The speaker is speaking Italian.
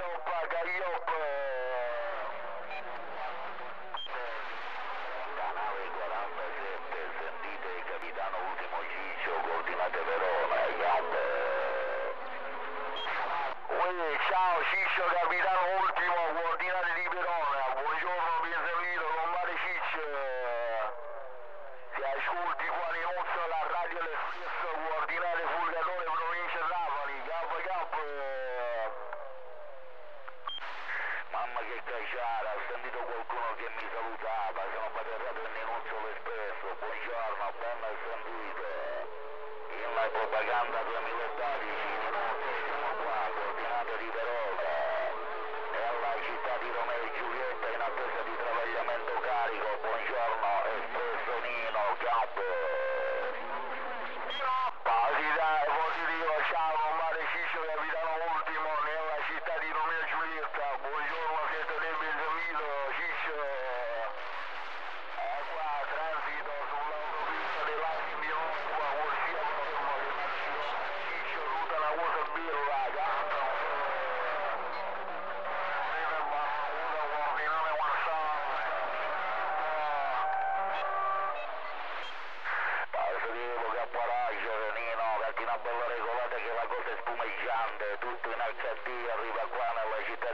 Gaiop. Canale 47, sentite il capitano Ultimo Ciccio, coordinate Verona, Gaiop. Ciao Ciccio, capitano Ultimo, coordinate di Verona, buongiorno, ben servito, comare Ciccio. Si ascolti qua in Uzzo la radio L'Espresso, coordinate Fulgatore, provincia Trapani, Gap. Mamma che cacciara, ho sentito qualcuno che mi salutava, sono baterrato in Inuzzo L'Espresso, buongiorno, ben sentito. In la propaganda 2012 in Inuzzo siamo qua, coordinate di Verona, nella città di Romeo e Giulietta in attesa di travagliamento carico, buongiorno, Espresso Nino, capo. Positivo, ciao, comare Ciccio, capitano Ultimo, nella città di Romeo e Giulietta, buongiorno, siete del benvenuto, Ciccio. Qua, transito sull'autopista dell'Aquila, qua, corsia Palermo, Ciccio, tutta la cosa bella, cazzo. Una bella regolata che la cosa è spumeggiante, tutto in HD, arriva qua nella città